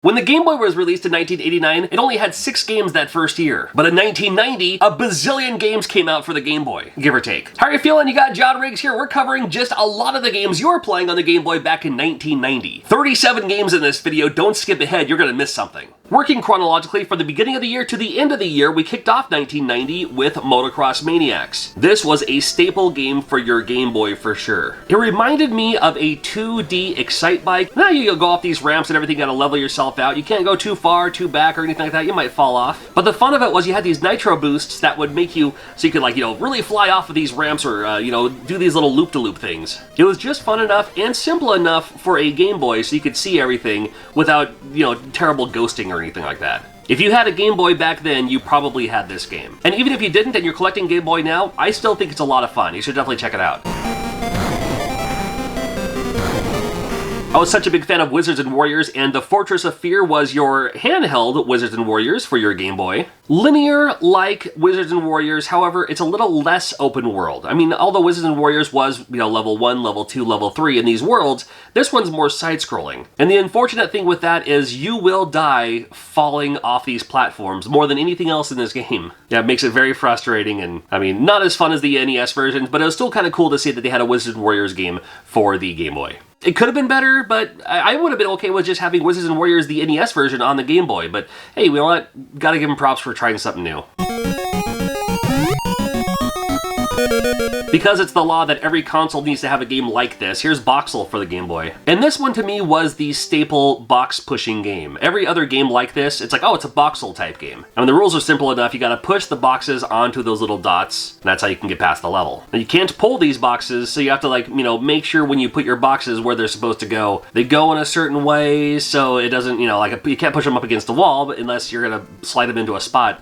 When the Game Boy was released in 1989, it only had 6 games that first year. But in 1990, a bazillion games came out for the Game Boy, give or take. How are you feeling? You got John Riggs here. We're covering just a lot of the games you were playing on the Game Boy back in 1990. 37 games in this video. Don't skip ahead, you're gonna miss something. Working chronologically from the beginning of the year to the end of the year, we kicked off 1990 with Motocross Maniacs. This was a staple game for your Game Boy for sure. It reminded me of a 2D Excite Bike. Now you go off these ramps and everything, you gotta level yourself out. You can't go too far, too back, or anything like that. You might fall off. But the fun of it was you had these nitro boosts that would make you, so you could really fly off of these ramps or, do these little loop-to-loop things. It was just fun enough and simple enough for a Game Boy so you could see everything without, terrible ghosting or anything like that. If you had a Game Boy back then, you probably had this game. And even if you didn't and you're collecting Game Boy now, I still think it's a lot of fun. You should definitely check it out. I was such a big fan of Wizards and Warriors, and the Fortress of Fear was your handheld Wizards and Warriors for your Game Boy. Linear like Wizards and Warriors, however, it's a little less open world. I mean, although Wizards and Warriors was, level 1, level 2, level 3 in these worlds, this one's more side-scrolling. And the unfortunate thing with that is you will die falling off these platforms more than anything else in this game. Yeah, it makes it very frustrating and, not as fun as the NES versions, but it was still kind of cool to see that they had a Wizards and Warriors game for the Game Boy. It could have been better, but I would have been okay with just having Wizards and Warriors, the NES version, on the Game Boy. But hey, you know what? Gotta give them props for trying something new. Because it's the law that every console needs to have a game like this, here's Boxl for the Game Boy. And this one to me was the staple box pushing game. Every other game like this, it's like, oh, it's a Boxl type game. The rules are simple enough. You gotta push the boxes onto those little dots, and that's how you can get past the level. Now you can't pull these boxes, so you have to make sure when you put your boxes where they're supposed to go, they go in a certain way, so it doesn't, you can't push them up against the wall, but unless you're gonna slide them into a spot.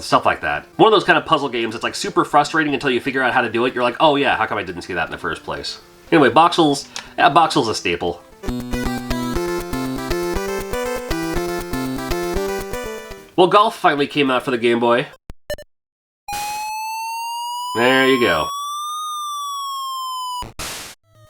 Stuff like that. One of those kind of puzzle games that's super frustrating until you figure out how to do it. You're like, oh yeah, how come I didn't see that in the first place? Anyway, Boxl's a staple. Well, Golf finally came out for the Game Boy. There you go.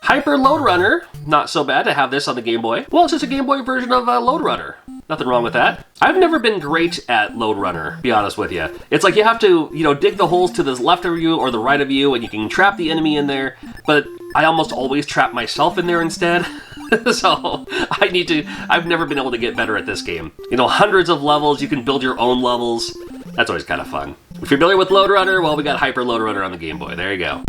Hyper Load Runner, not so bad to have this on the Game Boy. Well, it's just a Game Boy version of Load Runner. Nothing wrong with that. I've never been great at Load Runner, to be honest with you. It's like you have to, dig the holes to the left of you or the right of you, and you can trap the enemy in there, but I almost always trap myself in there instead. So I've never been able to get better at this game. Hundreds of levels, you can build your own levels. That's always kind of fun. If you're familiar with Load Runner, well, we got Hyper Load Runner on the Game Boy. There you go.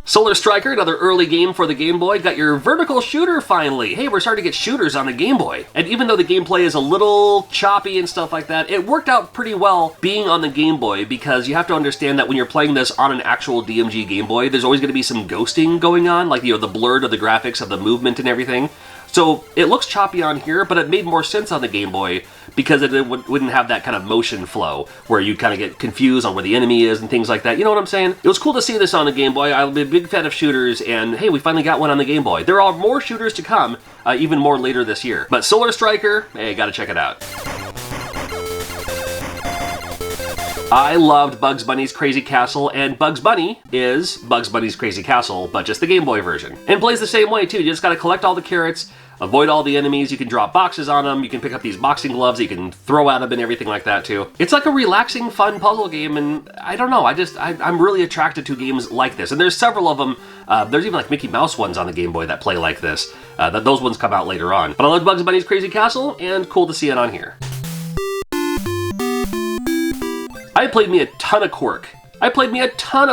Solar Striker, another early game for the Game Boy. Got your vertical shooter finally. Hey, we're starting to get shooters on the Game Boy. And even though the gameplay is a little choppy and stuff like that, it worked out pretty well being on the Game Boy because you have to understand that when you're playing this on an actual DMG Game Boy, there's always going to be some ghosting going on, like the blur of the graphics of the movement and everything. So it looks choppy on here, but it made more sense on the Game Boy because it wouldn't have that kind of motion flow where you kind of get confused on where the enemy is and things like that. You know what I'm saying? It was cool to see this on the Game Boy. I'm a big fan of shooters, and hey, we finally got one on the Game Boy. There are more shooters to come, even more later this year. But Solar Striker, hey, gotta check it out. I loved Bugs Bunny's Crazy Castle, and Bugs Bunny is Bugs Bunny's Crazy Castle, but just the Game Boy version. And plays the same way, too. You just gotta collect all the carrots, avoid all the enemies, you can drop boxes on them, you can pick up these boxing gloves that you can throw at them and everything like that, too. It's like a relaxing, fun puzzle game, and I don't know, I'm really attracted to games like this. And there's several of them, there's even Mickey Mouse ones on the Game Boy that play like this. Those ones come out later on. But I love Bugs Bunny's Crazy Castle, and cool to see it on here. I played me a ton of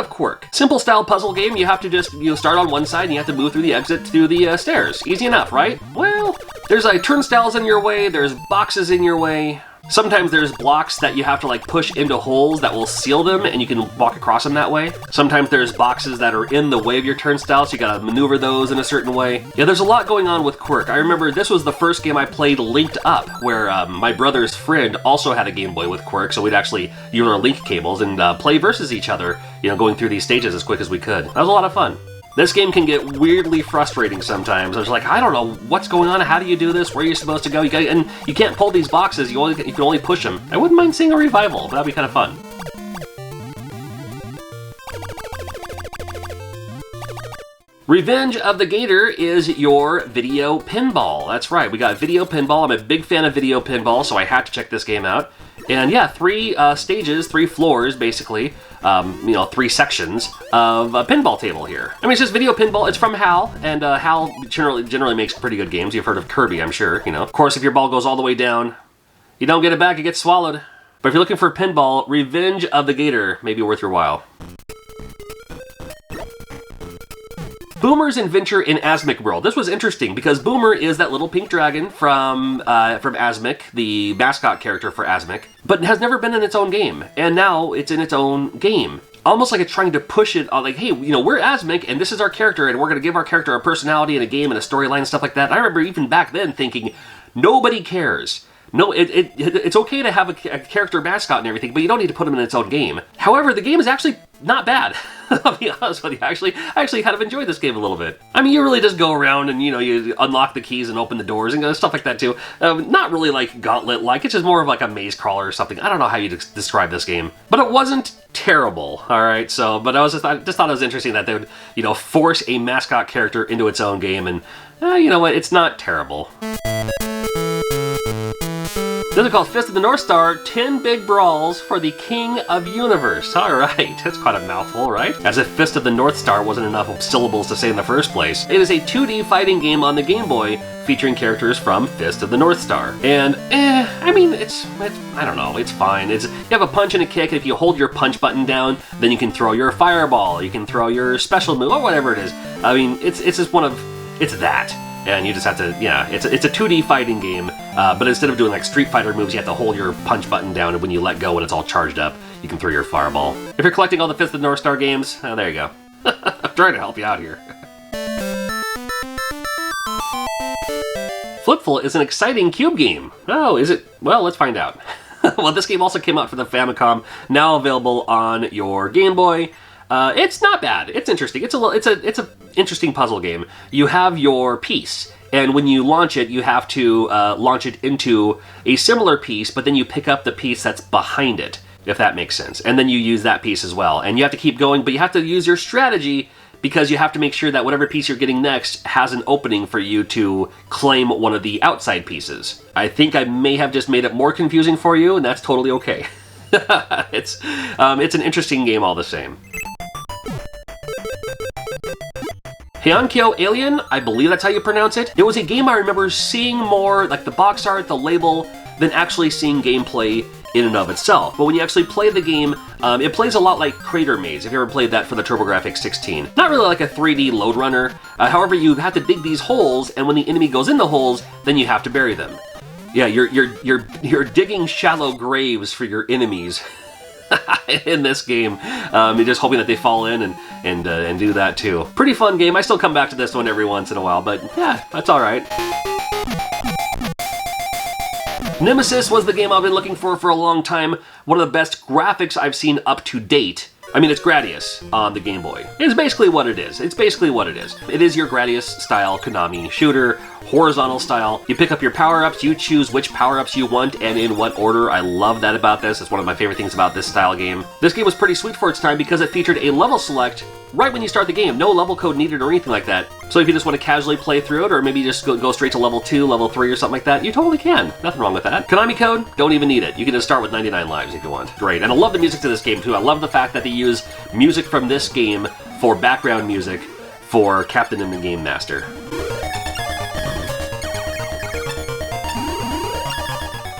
Quark. Simple style puzzle game. You have to just start on one side and you have to move through the exit through the stairs. Easy enough, right? Well, there's turnstiles in your way, there's boxes in your way. Sometimes there's blocks that you have to push into holes that will seal them and you can walk across them that way. Sometimes there's boxes that are in the way of your turnstile, so you gotta maneuver those in a certain way. Yeah, there's a lot going on with Quark. I remember this was the first game I played linked up, where my brother's friend also had a Game Boy with Quark, so we'd actually use our link cables and play versus each other, going through these stages as quick as we could. That was a lot of fun. This game can get weirdly frustrating sometimes. I was like, I don't know what's going on. How do you do this? Where are you supposed to go? And you can't pull these boxes. You can only push them. I wouldn't mind seeing a revival. That'd be kind of fun. Revenge of the Gator is your video pinball. That's right, we got video pinball. I'm a big fan of video pinball, so I had to check this game out. And yeah, 3 stages, 3 floors, basically. 3 sections of a pinball table here. I mean, it's just video pinball. It's from Hal, and Hal generally makes pretty good games. You've heard of Kirby, I'm sure, you know. Of course, if your ball goes all the way down, you don't get it back, it gets swallowed. But if you're looking for pinball, Revenge of the Gator may be worth your while. Boomer's Adventure in Asmic World. This was interesting because Boomer is that little pink dragon from Asmic, the mascot character for Asmic, but it has never been in its own game, and now it's in its own game. Almost like it's trying to push it, like, hey, you know, we're Asmic, and this is our character, and we're going to give our character a personality and a game and a storyline and stuff like that. And I remember even back then thinking, nobody cares. No, it's okay to have a character mascot and everything, but you don't need to put them in its own game. However, the game is actually not bad. I'll be honest with you. I actually kind of enjoyed this game a little bit. I mean, you really just go around and, you know, you unlock the keys and open the doors and stuff like that too. Not really like Gauntlet-like. It's just more of like a maze crawler or something. I don't know how you describe this game, but it wasn't terrible. All right, so but I just thought it was interesting that they would, you know, force a mascot character into its own game, and you know what? It's not terrible. This is called Fist of the North Star, 10 Big Brawls for the King of Universe. All right, that's quite a mouthful, right? As if Fist of the North Star wasn't enough syllables to say in the first place. It is a 2D fighting game on the Game Boy featuring characters from Fist of the North Star. And, I mean, it's I don't know, it's fine. You have a punch and a kick, and if you hold your punch button down, then you can throw your fireball, you can throw your special move, or whatever it is. I mean, it's just it's that. And you just have to, yeah, it's a 2D fighting game, but instead of doing like Street Fighter moves, you have to hold your punch button down, and when you let go and it's all charged up, you can throw your fireball. If you're collecting all the Fist of the North Star games, there you go. I'm trying to help you out here. Flipflop is an exciting cube game. Oh, is it? Well, let's find out. Well, this game also came out for the Famicom, now available on your Game Boy. It's not bad. It's interesting. It's a interesting puzzle game. You have your piece, and when you launch it, you have to launch it into a similar piece, but then you pick up the piece that's behind it, if that makes sense. And then you use that piece as well. And you have to keep going, but you have to use your strategy because you have to make sure that whatever piece you're getting next has an opening for you to claim one of the outside pieces. I think I may have just made it more confusing for you, and that's totally okay. It's an interesting game all the same. Hyunkyo Alien, I believe that's how you pronounce it. It was a game I remember seeing more, like the box art, the label, than actually seeing gameplay in and of itself. But when you actually play the game, it plays a lot like Crater Maze, if you ever played that for the TurboGrafx 16. Not really like a 3D load runner. However, you have to dig these holes, and when the enemy goes in the holes, then you have to bury them. Yeah, you're digging shallow graves for your enemies. In this game, you're just hoping that they fall in and do that too. Pretty fun game. I still come back to this one every once in a while, but yeah, that's all right. Nemesis was the game I've been looking for a long time. One of the best graphics I've seen up to date. I mean, it's Gradius on the Game Boy. It's basically what it is. It is your Gradius-style Konami shooter, horizontal style. You pick up your power-ups, you choose which power-ups you want and in what order. I love that about this. It's one of my favorite things about this style game. This game was pretty sweet for its time because it featured a level select right when you start the game. No level code needed or anything like that. So if you just want to casually play through it, or maybe just go straight to level 2, level 3 or something like that, you totally can. Nothing wrong with that. Konami code, don't even need it. You can just start with 99 lives if you want. Great. And I love the music to this game too. I love the fact that they use music from this game for background music for Captain and the Game Master.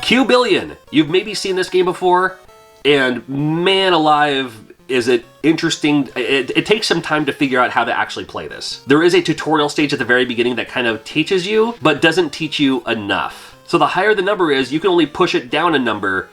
Q-Billion. You've maybe seen this game before, and man alive, is it interesting. It takes some time to figure out how to actually play this. There is a tutorial stage at the very beginning that kind of teaches you, but doesn't teach you enough. So the higher the number is, you can only push it down a number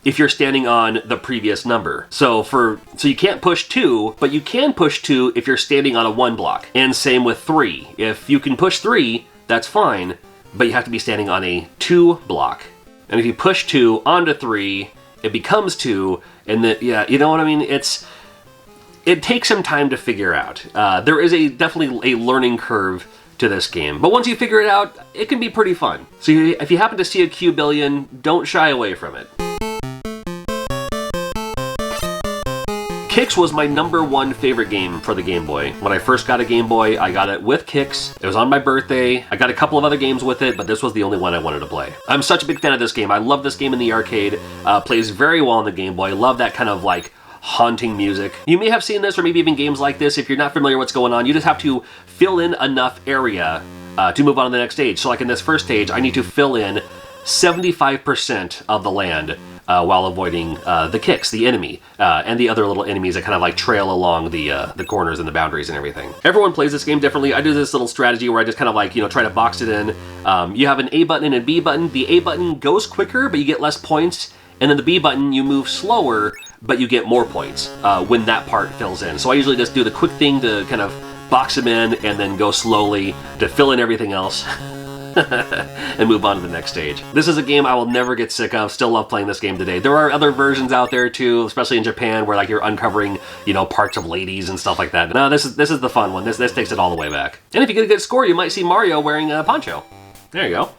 if you're standing on the previous number. So you can't push 2, but you can push 2 if you're standing on a 1 block. And same with 3. If you can push 3, that's fine, but you have to be standing on a 2 block. And if you push 2 onto 3, it becomes 2, and yeah, you know what I mean? It takes some time to figure out. There is definitely a learning curve to this game, but once you figure it out, it can be pretty fun. So if you happen to see a Q-Billion, don't shy away from it. Kicks was my #1 favorite game for the Game Boy. When I first got a Game Boy, I got it with Kicks. It was on my birthday. I got a couple of other games with it, but this was the only one I wanted to play. I'm such a big fan of this game. I love this game in the arcade. Plays very well on the Game Boy. Love that kind of like haunting music. You may have seen this, or maybe even games like this. If you're not familiar with what's going on, you just have to fill in enough area to move on to the next stage. So like in this first stage, I need to fill in 75% of the land while avoiding the Kicks, the enemy, and the other little enemies that kind of like trail along the corners and the boundaries and everything. Everyone plays this game differently. I do this little strategy where I just kind of like, you know, try to box it in. You have an A button and a B button. The A button goes quicker, but you get less points. And then the B button, you move slower, but you get more points when that part fills in. So I usually just do the quick thing to kind of box them in and then go slowly to fill in everything else. And move on to the next stage. This is a game I will never get sick of. Still love playing this game today. There are other versions out there too, especially in Japan, where like you're uncovering, you know, parts of ladies and stuff like that. No, this is the fun one. This takes it all the way back. And if you get a good score, you might see Mario wearing a poncho. There you go.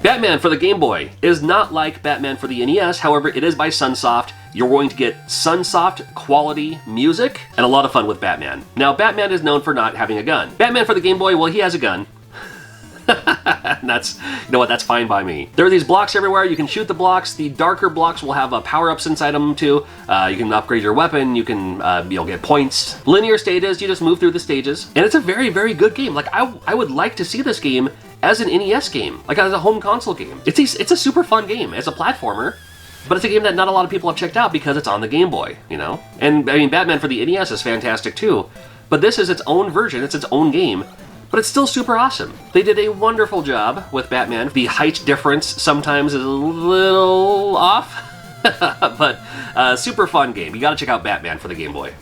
Batman for the Game Boy is not like Batman for the NES, however, it is by Sunsoft. You're going to get Sunsoft quality music and a lot of fun with Batman. Now, Batman is known for not having a gun. Batman for the Game Boy, well, he has a gun. That's, you know what, that's fine by me. There are these blocks everywhere. You can shoot the blocks. The darker blocks will have power-ups inside them too. You can upgrade your weapon. You can, get points. Linear stages, you just move through the stages. And it's a very, very good game. Like, I would like to see this game as an NES game, like as a home console game. It's a super fun game. It's a platformer, but it's a game that not a lot of people have checked out because it's on the Game Boy, you know? And, I mean, Batman for the NES is fantastic too, but this is its own version. It's its own game. But it's still super awesome. They did a wonderful job with Batman. The height difference sometimes is a little off, but super fun game. You gotta check out Batman for the Game Boy.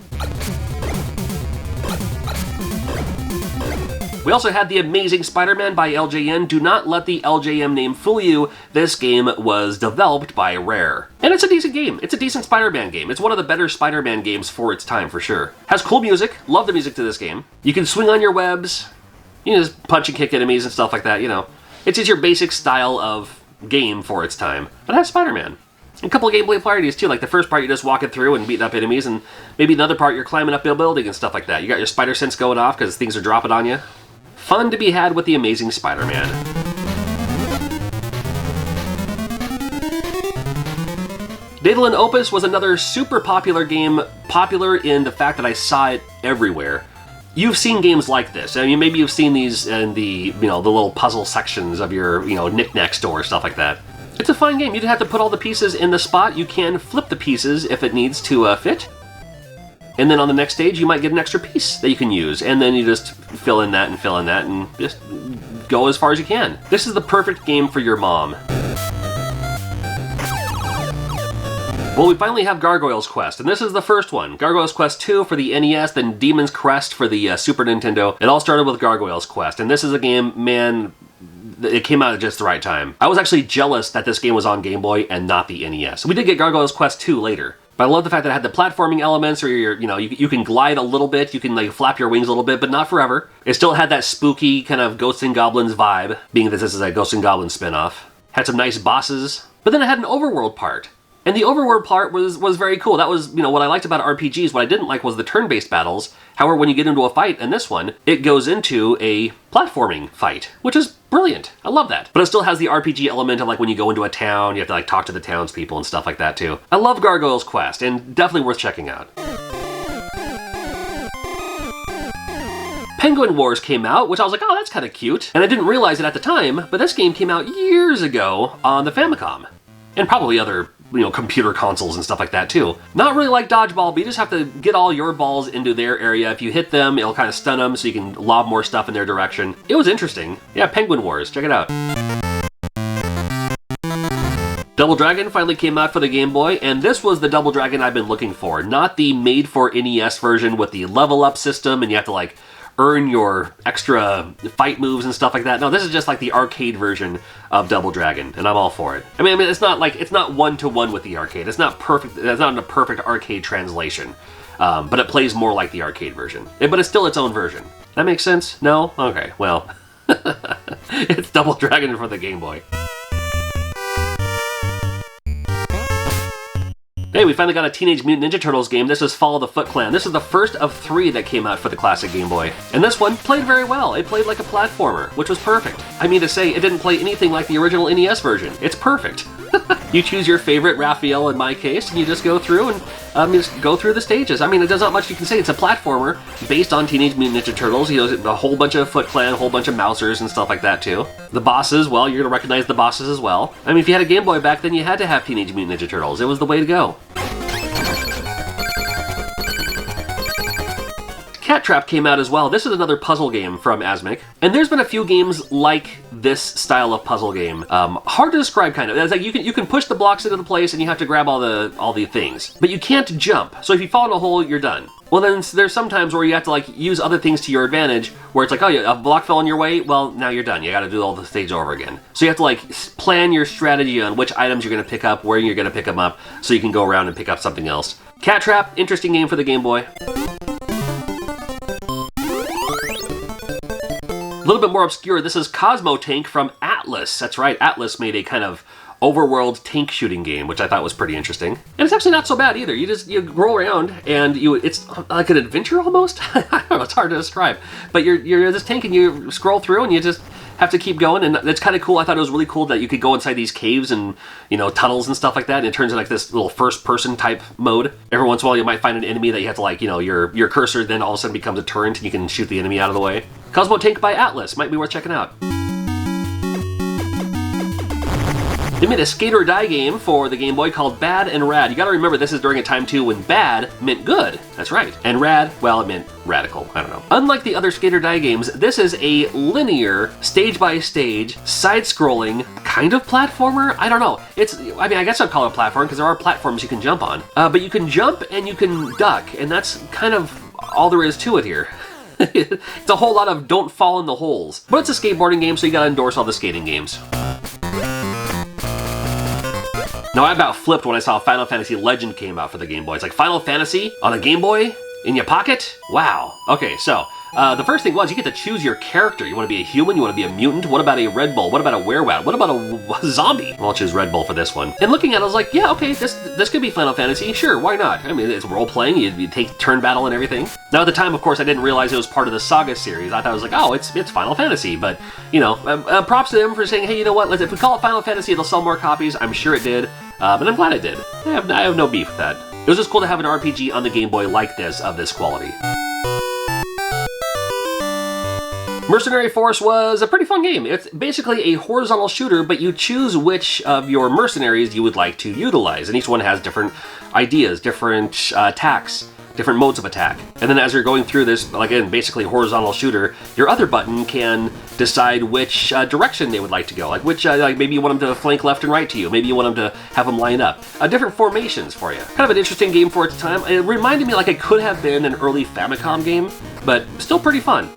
We also had the Amazing Spiderman by LJN. Do not let the LJN name fool you. This game was developed by Rare. And it's a decent game. It's a decent Spider-Man game. It's one of the better Spider-Man games for its time, for sure. Has cool music. Love the music to this game. You can swing on your webs. You can just punch and kick enemies and stuff like that, you know. It's just your basic style of game for its time. But it has Spider-Man. A couple of gameplay varieties too, like the first part you're just walking through and beating up enemies, and maybe another part you're climbing up a building and stuff like that. You got your spider sense going off because things are dropping on you. Fun to be had with the Amazing Spider-Man. Daylen Opus was another super popular game, popular in the fact that I saw it everywhere. You've seen games like this. I mean, maybe you've seen these in the, the little puzzle sections of your, knick-knack store, stuff like that. It's a fun game. You don't have to put all the pieces in the spot. You can flip the pieces if it needs to fit. And then on the next stage, you might get an extra piece that you can use. And then you just fill in that and just go as far as you can. This is the perfect game for your mom. Well, we finally have Gargoyles Quest, and this is the first one. Gargoyles Quest II for the NES, then Demon's Crest for the Super Nintendo. It all started with Gargoyles Quest, and this is a game, man, it came out at just the right time. I was actually jealous that this game was on Game Boy and not the NES. We did get Gargoyles Quest II later. But I love the fact that it had the platforming elements where you can glide a little bit, you can like flap your wings a little bit, but not forever. It still had that spooky kind of Ghosts and Goblins vibe, being that this is a Ghosts and Goblins spinoff. Had some nice bosses, but then it had an overworld part. And the overworld part was very cool. That was, what I liked about RPGs. What I didn't like was the turn-based battles. However, when you get into a fight in this one, it goes into a platforming fight, which is brilliant. I love that. But it still has the RPG element of like when you go into a town, you have to like talk to the townspeople and stuff like that too. I love Gargoyles Quest, and definitely worth checking out. Penguin Wars came out, which I was like, oh, that's kind of cute. And I didn't realize it at the time, but this game came out years ago on the Famicom. And probably other computer consoles and stuff like that too. Not really like dodgeball, but you just have to get all your balls into their area. If you hit them, it'll kind of stun them so you can lob more stuff in their direction. It was interesting. Yeah, Penguin Wars, check it out. Double Dragon finally came out for the Game Boy, and this was the Double Dragon I've been looking for. Not the made-for-NES version with the level-up system, and you have to like earn your extra fight moves and stuff like that. No, this is just like the arcade version of Double Dragon, and I'm all for it. I mean, it's not one-to-one with the arcade. It's not perfect. It's not a perfect arcade translation, but it plays more like the arcade version. But it's still its own version. That makes sense? No? Okay, well, it's Double Dragon for the Game Boy. Hey, we finally got a Teenage Mutant Ninja Turtles game. This is Fall of the Foot Clan. This is the first of 3 that came out for the classic Game Boy. And this one played very well. It played like a platformer, which was perfect. I mean to say, it didn't play anything like the original NES version. It's perfect. You choose your favorite, Raphael in my case, and you just go through and just go through the stages. I mean, there's not much you can say. It's a platformer based on Teenage Mutant Ninja Turtles. You know, a whole bunch of Foot Clan, a whole bunch of Mousers and stuff like that too. The bosses, well, you're gonna recognize the bosses as well. I mean, if you had a Game Boy back then, you had to have Teenage Mutant Ninja Turtles. It was the way to go. Cat Trap came out as well. This is another puzzle game from Asmik. And there's been a few games like this style of puzzle game. Hard to describe, kind of. It's like you can push the blocks into the place and you have to grab all the things. But you can't jump. So if you fall in a hole, you're done. Well, then there's some times where you have to like use other things to your advantage, where it's like, oh, a block fell in your way. Well, now you're done. You got to do all the stage over again. So you have to like plan your strategy on which items you're going to pick up, where you're going to pick them up, so you can go around and pick up something else. Cat Trap, interesting game for the Game Boy. A little bit more obscure, this is Cosmo Tank from Atlas. That's right, Atlas made a kind of overworld tank shooting game, which I thought was pretty interesting. And it's actually not so bad either. You roll around and it's like an adventure almost. I don't know, it's hard to describe. But you're this tank and you scroll through and you just have to keep going, and it's kind of cool. I thought it was really cool that you could go inside these caves and, you know, tunnels and stuff like that, and it turns into like this little first-person type mode. Every once in a while you might find an enemy that you have to like, you know, your cursor then all of a sudden becomes a turret and you can shoot the enemy out of the way. Cosmo Tank by Atlas, might be worth checking out. They made a skate or die game for the Game Boy called Bad and Rad. You gotta remember, this is during a time too when bad meant good. That's right. And rad, well, it meant radical. I don't know. Unlike the other skate or die games, this is a linear, stage-by-stage, side-scrolling, kind of platformer? I don't know. I mean, I guess I'd call it a platform because there are platforms you can jump on. But you can jump and you can duck, and that's kind of all there is to it here. It's a whole lot of don't fall in the holes. But it's a skateboarding game, so you gotta endorse all the skating games. Now, I about flipped when I saw Final Fantasy Legend came out for the Game Boy. It's like, Final Fantasy on a Game Boy? In your pocket? Wow. Okay, so, the first thing was you get to choose your character. You want to be a human? You want to be a mutant? What about a Red Bull? What about a werewolf? What about a zombie? Well, I'll choose Red Bull for this one. And looking at it, I was like, yeah, okay, this could be Final Fantasy. Sure, why not? I mean, it's role-playing. You take turn battle and everything. Now, at the time, of course, I didn't realize it was part of the Saga series. I thought it was like, oh, it's Final Fantasy. But, you know, props to them for saying, hey, you know what? If we call it Final Fantasy, it'll sell more copies. I'm sure it did. And I'm glad it did. I have no beef with that. It was just cool to have an RPG on the Game Boy like this, of this quality. Mercenary Force was a pretty fun game. It's basically a horizontal shooter, but you choose which of your mercenaries you would like to utilize, and each one has different ideas, different attacks, different modes of attack. And then as you're going through this, again, basically horizontal shooter, your other button can decide which direction they would like to go. Like like maybe you want them to flank left and right to you. Maybe you want them to have them line up. Different formations for you. Kind of an interesting game for its time. It reminded me like it could have been an early Famicom game, but still pretty fun.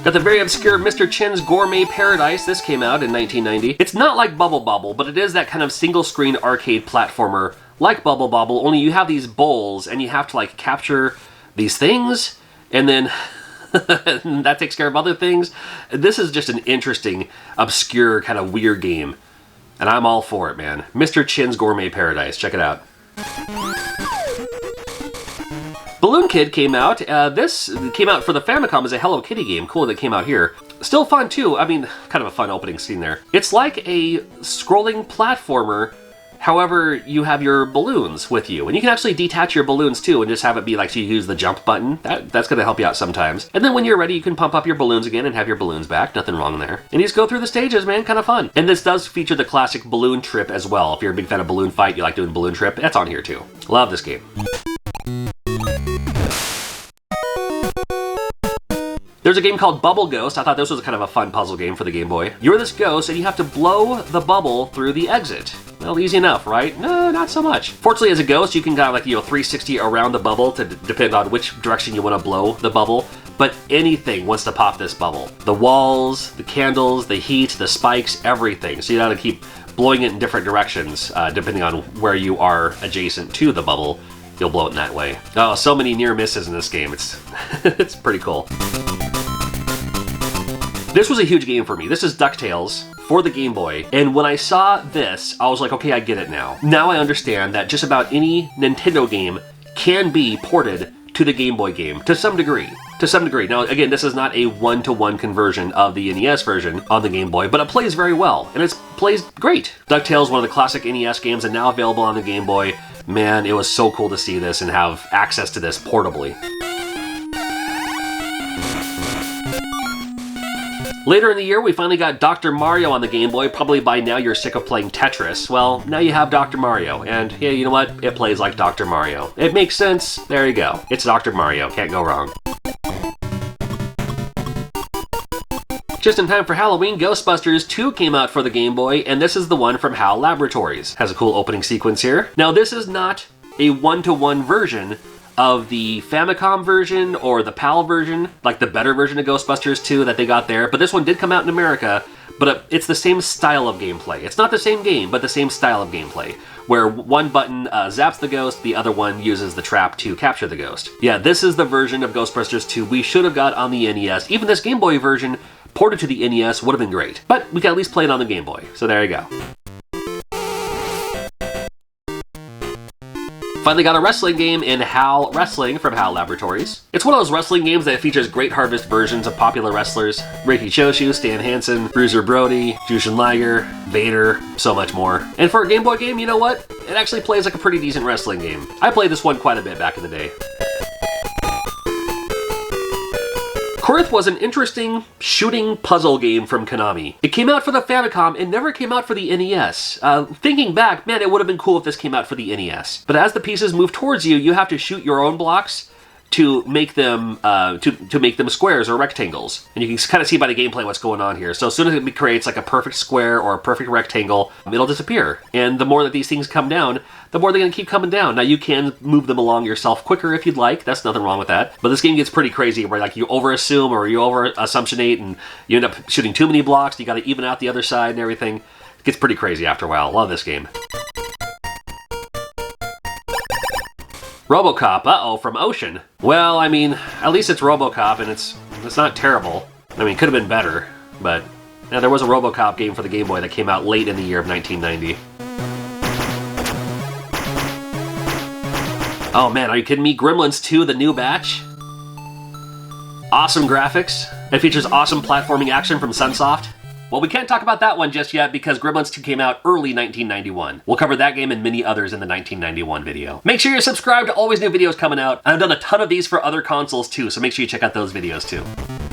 Got the very obscure Mr. Chin's Gourmet Paradise. This came out in 1990. It's not like Bubble Bobble, but it is that kind of single-screen arcade platformer like Bubble Bobble, only you have these bowls and you have to like capture these things, and then that takes care of other things. This is just an interesting, obscure, kind of weird game, and I'm all for it, man. Mr. Chin's Gourmet Paradise. Check it out. Balloon Kid came out. This came out for the Famicom as a Hello Kitty game. Cool that it came out here. Still fun too. I mean, kind of a fun opening scene there. It's like a scrolling platformer. However, you have your balloons with you, and you can actually detach your balloons too and just have it be like, so you use the jump button. That's going to help you out sometimes. And then when you're ready, you can pump up your balloons again and have your balloons back. Nothing wrong there. And you just go through the stages, man. Kind of fun. And this does feature the classic balloon trip as well. If you're a big fan of Balloon Fight, you like doing Balloon Trip, that's on here too. Love this game. There's a game called Bubble Ghost. I thought this was kind of a fun puzzle game for the Game Boy. You're this ghost and you have to blow the bubble through the exit. Well, easy enough, right? No, not so much. Fortunately, as a ghost, you can kind of like, 360 around the bubble to depend on which direction you want to blow the bubble. But anything wants to pop this bubble. The walls, the candles, the heat, the spikes, everything. So you gotta keep blowing it in different directions, depending on where you are adjacent to the bubble. You'll blow it in that way. Oh, so many near misses in this game. It's it's pretty cool. This was a huge game for me. This is Ducktales for the Game Boy. And when I saw this, I was like, okay, I get it now. Now I understand that just about any Nintendo game can be ported to the Game Boy game, to some degree. To some degree. Now, again, this is not a one-to-one conversion of the NES version on the Game Boy, but it plays very well, and it plays great. Ducktales, one of the classic NES games, and now available on the Game Boy. Man, it was so cool to see this and have access to this portably. Later in the year, we finally got Dr. Mario on the Game Boy. Probably by now you're sick of playing Tetris. Well, now you have Dr. Mario, and yeah, you know what? It plays like Dr. Mario. It makes sense. There you go. It's Dr. Mario. Can't go wrong. Just in time for Halloween, Ghostbusters 2 came out for the Game Boy, and this is the one from HAL Laboratories. Has a cool opening sequence here. Now, this is not a one-to-one version of the Famicom version or the PAL version, like the better version of Ghostbusters 2 that they got there, but this one did come out in America, but it's the same style of gameplay. It's not the same game, but the same style of gameplay, where one button zaps the ghost, the other one uses the trap to capture the ghost. Yeah, this is the version of Ghostbusters 2 we should have got on the NES. Even this Game Boy version ported to the NES would have been great, but we can at least play it on the Game Boy, so there you go. Finally got a wrestling game in Hal Wrestling from HAL Laboratories. It's one of those wrestling games that features great harvest versions of popular wrestlers. Ricky Choshu, Stan Hansen, Bruiser Brody, Jushin Liger, Vader, so much more. And for a Game Boy game, you know what? It actually plays like a pretty decent wrestling game. I played this one quite a bit back in the day. Quark was an interesting shooting puzzle game from Konami. It came out for the Famicom and never came out for the NES. Thinking back, man, it would have been cool if this came out for the NES. But as the pieces move towards you, you have to shoot your own blocks to make them to make them squares or rectangles. And you can kind of see by the gameplay what's going on here. So as soon as it creates like a perfect square or a perfect rectangle, it'll disappear. And the more that these things come down, the more they're going to keep coming down. Now you can move them along yourself quicker if you'd like. That's nothing wrong with that. But this game gets pretty crazy where like you over-assume or you over-assumptionate and you end up shooting too many blocks. You got to even out the other side and everything. It gets pretty crazy after a while. Love this game. Robocop, uh-oh, from Ocean. Well, I mean, at least it's Robocop, and it's not terrible. I mean, it could have been better, but yeah, there was a Robocop game for the Game Boy that came out late in the year of 1990. Oh man, are you kidding me? Gremlins 2, the new batch? Awesome graphics. It features awesome platforming action from Sunsoft. Well, we can't talk about that one just yet because Gremlins 2 came out early 1991. We'll cover that game and many others in the 1991 video. Make sure you're subscribed to always new videos coming out. I've done a ton of these for other consoles too, so make sure you check out those videos too.